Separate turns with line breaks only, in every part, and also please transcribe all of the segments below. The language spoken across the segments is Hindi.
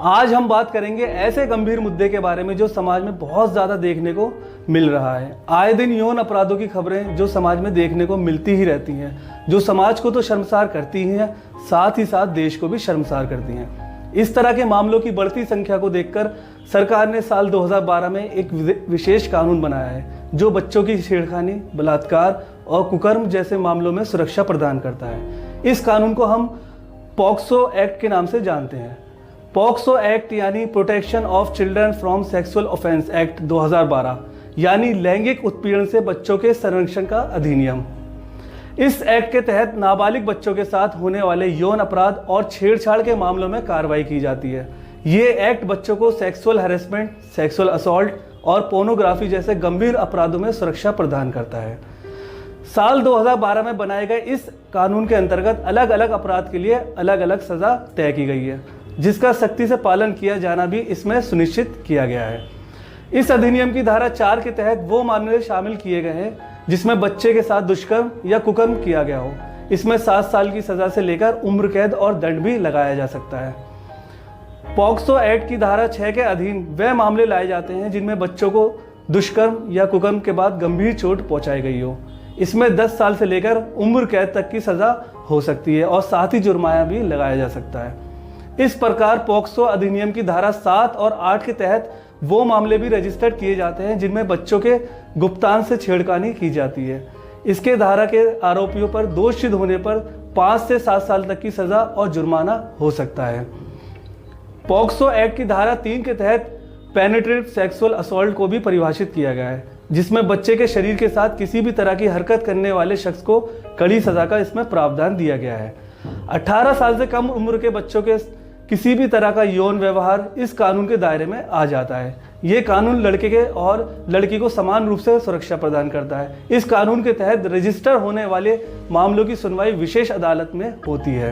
आज हम बात करेंगे ऐसे गंभीर मुद्दे के बारे में जो समाज में बहुत ज़्यादा देखने को मिल रहा है। आए दिन यौन अपराधों की खबरें जो समाज में देखने को मिलती ही रहती हैं, जो समाज को तो शर्मसार करती ही हैं, साथ ही साथ देश को भी शर्मसार करती हैं। इस तरह के मामलों की बढ़ती संख्या को देखकर सरकार ने साल 2012 में एक विशेष कानून बनाया है जो बच्चों की छेड़खानी, बलात्कार और कुकर्म जैसे मामलों में सुरक्षा प्रदान करता है। इस कानून को हम पॉक्सो एक्ट के नाम से जानते हैं। पॉक्सो एक्ट यानी protection of children from sexual offence act 2012 यानी लैंगिक उत्पीड़न से बच्चों के संरक्षण का अधिनियम। इस एक्ट के तहत नाबालिग बच्चों के साथ होने वाले यौन अपराध और छेड़छाड़ के मामलों में कार्रवाई की जाती है। ये एक्ट बच्चों को सेक्सुअल हैरेसमेंट, सेक्सुअल असॉल्ट और पोर्नोग्राफी जैसे गंभीर अपराधों में सुरक्षा प्रदान करता है। साल 2012 में बनाए गए इस कानून के अंतर्गत अलग अलग अपराध के लिए अलग अलग सजा तय की गई है, जिसका सख्ती से पालन किया जाना भी इसमें सुनिश्चित किया गया है। इस अधिनियम की धारा 4 के तहत वो मामले शामिल किए गए हैं जिसमें बच्चे के साथ दुष्कर्म या कुकर्म किया गया हो। इसमें 7 साल की सजा से लेकर उम्र कैद और दंड भी लगाया जा सकता है। पॉक्सो एक्ट की धारा 6 के अधीन वे मामले लाए जाते हैं जिनमें बच्चों को दुष्कर्म या कुकर्म के बाद गंभीर चोट पहुंचाई गई हो। इसमें 10 साल से लेकर उम्र कैद तक की सजा हो सकती है और साथ ही जुर्माना भी लगाया जा सकता है। इस प्रकार पॉक्सो अधिनियम की धारा 7 और 8 के तहत वो मामले भी रजिस्टर्ड किए जाते हैं जिनमें बच्चों के गुप्तांग से छेड़खानी की जाती है। इसके धारा के आरोपियों पर दोषी होने पर 5 से 7 साल तक की सजा और जुर्माना हो सकता है। पॉक्सो एक्ट की धारा 3 के तहत पेनिट्रेटिव सेक्सुअल असॉल्ट को भी परिभाषित किया गया है, जिसमें बच्चे के शरीर के साथ किसी भी तरह की हरकत करने वाले शख्स को कड़ी सजा का इसमें प्रावधान दिया गया है। 18 साल से कम उम्र के बच्चों के किसी भी तरह का यौन व्यवहार इस कानून के दायरे में आ जाता है। ये कानून लड़के के और लड़की को समान रूप से सुरक्षा प्रदान करता है। इस कानून के तहत रजिस्टर होने वाले मामलों की सुनवाई विशेष अदालत में होती है।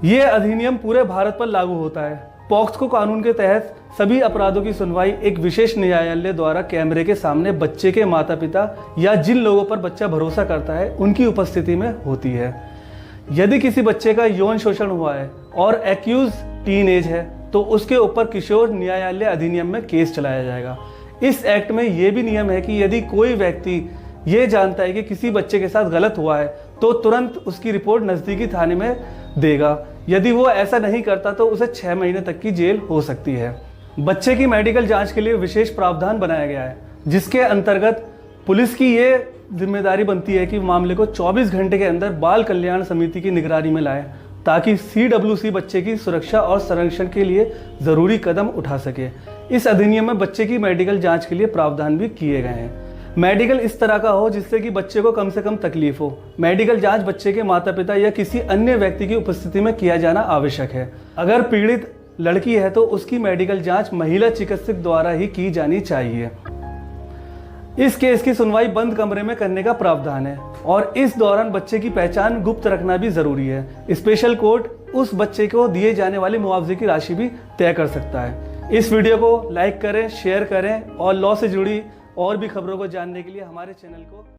ये अधिनियम पूरे भारत पर लागू होता है। पॉक्सो कानून के तहत सभी अपराधों की सुनवाई एक विशेष न्यायालय द्वारा कैमरे के सामने बच्चे के माता पिता या जिन लोगों पर बच्चा भरोसा करता है उनकी उपस्थिति में होती है। यदि किसी बच्चे का यौन शोषण हुआ है और एक्यूज टीन एज है तो उसके ऊपर किशोर न्यायालय अधिनियम में केस चलाया जाएगा। इस एक्ट में यह भी नियम है कि यदि कोई व्यक्ति ये जानता है कि किसी बच्चे के साथ गलत हुआ है तो तुरंत उसकी रिपोर्ट नज़दीकी थाने में देगा। यदि वो ऐसा नहीं करता तो उसे 6 महीने तक की जेल हो सकती है। बच्चे की मेडिकल जांच के लिए विशेष प्रावधान बनाया गया है, जिसके अंतर्गत पुलिस की ये जिम्मेदारी बनती है कि मामले को 24 घंटे के अंदर बाल कल्याण समिति की निगरानी में लाए, ताकि CWC बच्चे की सुरक्षा और संरक्षण के लिए जरूरी कदम उठा सके। इस अधिनियम में बच्चे की मेडिकल जांच के लिए प्रावधान भी किए गए हैं। मेडिकल इस तरह का हो जिससे कि बच्चे को कम से कम तकलीफ हो। मेडिकल जांच बच्चे के माता पिता या किसी अन्य व्यक्ति की उपस्थिति में किया जाना आवश्यक है। अगर पीड़ित लड़की है तो उसकी मेडिकल जांच महिला चिकित्सक द्वारा ही की जानी चाहिए। इस केस की सुनवाई बंद कमरे में करने का प्रावधान है और इस दौरान बच्चे की पहचान गुप्त रखना भी जरूरी है। स्पेशल कोर्ट उस बच्चे को दिए जाने वाले मुआवजे की राशि भी तय कर सकता है। इस वीडियो को लाइक करें, शेयर करें और लॉ से जुड़ी और भी खबरों को जानने के लिए हमारे चैनल को